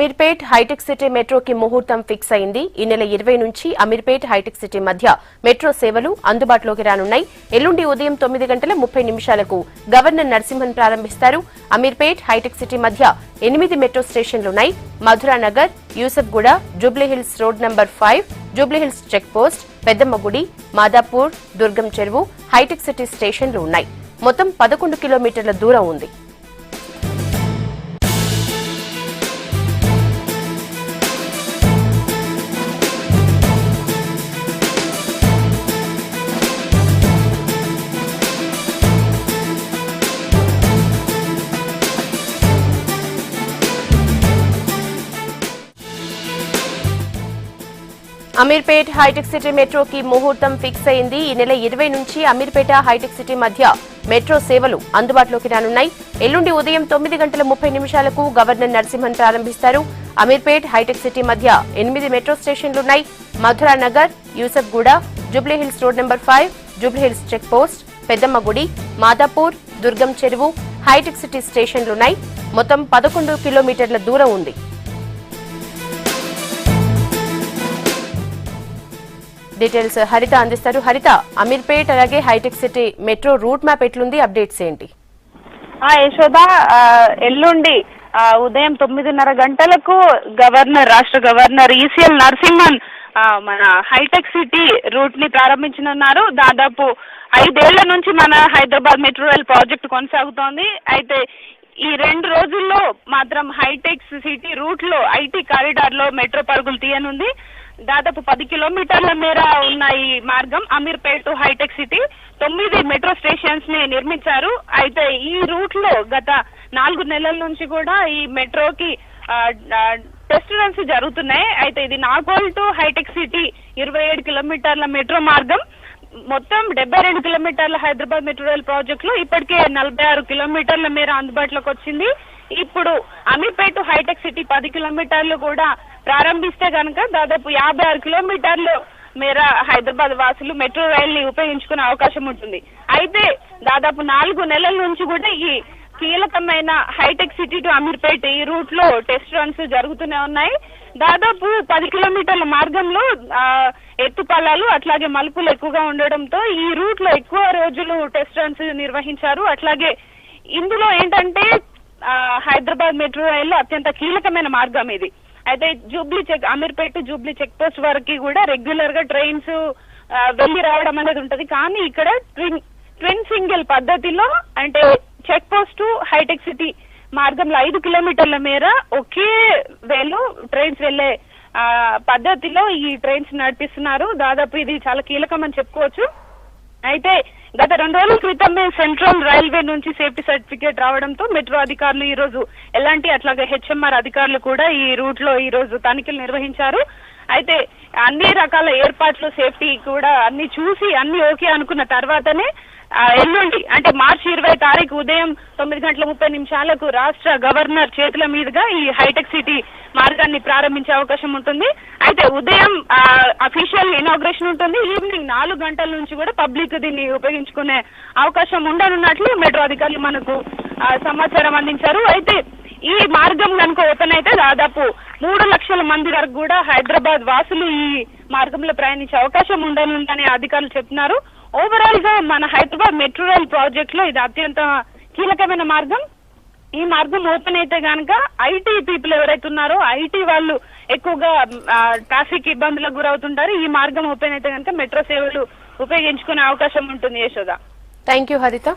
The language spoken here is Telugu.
అమీర్పేట్ హైటెక్ సిటీ మెట్రోకి ముహూర్తం ఫిక్స్ అయింది. ఈ నెల 20 నుంచి అమీర్పేట్ హైటెక్ సిటీ మధ్య మెట్రో సేవలు అందుబాటులోకి రానున్నాయి. ఎల్లుండి ఉదయం 9:30 గవర్నర్ నరసింహన్ ప్రారంభిస్తారు. అమీర్పేట్ హైటెక్ సిటీ మధ్య 8 మెట్రో స్టేషన్లున్నాయి. Madhuranagar, Yousufguda, Jubilee Hills road number 5, Jubilee Hills check post, Peddammagudi, Madhapur, Durgam Cheruvu, hitech city స్టేషన్లు ఉన్నాయి. మొత్తం 11 కిలోమీటర్ల దూరం ఉంది. అమీర్పేట్ హైటెక్ సిటీ మెట్రోకి ముహూర్తం ఫిక్స్ అయింది. ఈ నెల 20 నుంచి అమీర్పేట హైటెక్ సిటీ మధ్య మెట్రో సేవలు అందుబాటులోకి రానున్నాయి. ఎల్లుండి ఉదయం 9:30 గవర్నర్ నరసింహన్ ప్రారంభిస్తారు. అమీర్పేట్ హైటెక్ సిటీ మధ్య 8 మెట్రో స్టేషన్లున్నాయి. Madhuranagar, Yousufguda, Jubilee Hills road number 5, Jubilee Hills check post, Peddammagudi, Madhapur, Durgam Cheruvu, hitech city స్టేషన్లున్నాయి. మొత్తం 11 కిలోమీటర్ల దూరం ఉంది. డీటెయిల్స్ హరిత అందిస్తారు. హరిత, అమీర్పేట్ అలాగే హైటెక్ సిటీ మెట్రో రూట్ మ్యాప్ ఎట్లుంది, అప్డేట్స్ ఏంటి? యశోద, ఎల్లుండి ఉదయం 9:30 రాష్ట్ర గవర్నర్ ఈసీఎల్ నరసింహన్ మన హైటెక్ సిటీ రూట్ ని ప్రారంభించనున్నారు. దాదాపు 5 ఏళ్ల నుంచి మన హైదరాబాద్ మెట్రో రైల్ ప్రాజెక్టు కొనసాగుతోంది. అయితే ఈ 2 రోజుల్లో మాత్రం హైటెక్ సిటీ రూట్ లో ఐటీ కారిడార్ లో మెట్రో పరుగులు తీయనుంది. దాదాపు 10 కిలోమీటర్ల మేర ఉన్న ఈ మార్గం అమీర్పేట్ టు హైటెక్ సిటీ 9 మెట్రో స్టేషన్స్ ని నిర్మించారు. అయితే ఈ రూట్ లో గత 4 నెలల నుంచి కూడా ఈ మెట్రోకి టెస్ట్ రన్స్ జరుగుతున్నాయి. అయితే ఇది నాగోల్ టు హైటెక్ సిటీ 27 కిలోమీటర్ల మెట్రో మార్గం. మొత్తం 72 కిలోమీటర్ల హైదరాబాద్ మెట్రో రైల్ ప్రాజెక్ట్ లో ఇప్పటికే 46 కిలోమీటర్ల మేర అందుబాటులోకి వచ్చింది. ఇప్పుడు అమీర్పేట్ టు హైటెక్ సిటీ 10 కిలోమీటర్లు కూడా ప్రారంభిస్తే కనుక దాదాపు 56 కిలోమీటర్లు మేర హైదరాబాద్ వాసులు మెట్రో రైల్ ని ఉపయోగించుకునే అవకాశం ఉంటుంది. అయితే దాదాపు 4 నెలల నుంచి కూడా ఈ కీలకమైన హైటెక్ సిటీ టు అమీర్పేట్ ఈ రూట్ లో టెస్ట్ రన్స్ జరుగుతూనే ఉన్నాయి. దాదాపు 10 కిలోమీటర్ల మార్గంలో ఎత్తుపల్లాలు అట్లాగే మలుపులు ఎక్కువగా ఉండడంతో ఈ రూట్ లో ఎక్కువ రోజులు టెస్ట్ రన్స్ నిర్వహించారు. అట్లాగే ఇందులో ఏంటంటే హైదరాబాద్ మెట్రో రైల్లో అత్యంత కీలకమైన మార్గం ఇది. అయితే అమీర్పేట్ జూబ్లీ చెక్ పోస్ట్ వరకు కూడా రెగ్యులర్ గా ట్రైన్స్ వెళ్లి రావడం అనేది ఉంటది. కానీ ఇక్కడ ట్విన్ సింగిల్ పద్ధతిలో అంటే చెక్ పోస్ట్ హైటెక్ సిటీ మార్గంలో 5 కిలోమీటర్ల మేర ఒకే వేలో ట్రైన్స్ వెళ్లే పద్ధతిలో ఈ ట్రైన్స్ నడిపిస్తున్నారు. దాదాపు ఇది చాలా కీలకం అని చెప్పుకోవచ్చు. అయితే గత 2 రోజుల క్రితమే సెంట్రల్ రైల్వే నుంచి సేఫ్టీ సర్టిఫికేట్ రావడంతో మెట్రో అధికారులు ఈ రోజు అట్లాగే హెచ్ఎంఆర్ అధికారులు కూడా ఈ రూట్ లో ఈ రోజు తనిఖీలు నిర్వహించారు. అయితే అన్ని రకాల ఏర్పాట్లు సేఫ్టీ కూడా అన్ని చూసి అన్ని ఓకే అనుకున్న తర్వాతనే ఎల్లుండి అంటే మార్చి 20 ఉదయం 9:30 రాష్ట్ర గవర్నర్ చేతుల మీదుగా ఈ హైటెక్ సిటీ మార్గాన్ని ప్రారంభించే అవకాశం ఉంటుంది. అయితే ఉదయం అఫీషియల్ ఇనాగ్రేషన్ ఉంటుంది. ఈవినింగ్ 4 గంటల నుంచి కూడా పబ్లిక్ దీన్ని ఉపయోగించుకునే అవకాశం ఉండనున్నట్లు మెట్రో అధికారులు మనకు సమాచారం అందించారు. అయితే ఈ మార్గం కనుక ఓపెన్ అయితే దాదాపు 3 లక్షల మంది వరకు కూడా హైదరాబాద్ వాసులు ఈ మార్గంలో ప్రయాణించే అవకాశం ఉండనుందని అధికారులు చెప్తున్నారు. ఓవరాల్ గా మన హైదరాబాద్ మెట్రో రైల్ ప్రాజెక్ట్ లో ఇది అత్యంత కీలకమైన మార్గం. ఈ మార్గం ఓపెన్ అయితే కనుక ఐటీ పీపుల్ ఎవరైతే ఉన్నారో ఐటీ వాళ్ళు ఎక్కువగా ట్రాఫిక్ ఇబ్బందులకు గురవుతుంటారు. ఈ మార్గం ఓపెన్ అయితే కనుక మెట్రో సేవలు ఉపయోగించుకునే అవకాశం ఉంటుంది. యశోద, థ్యాంక్ యూ హరిత.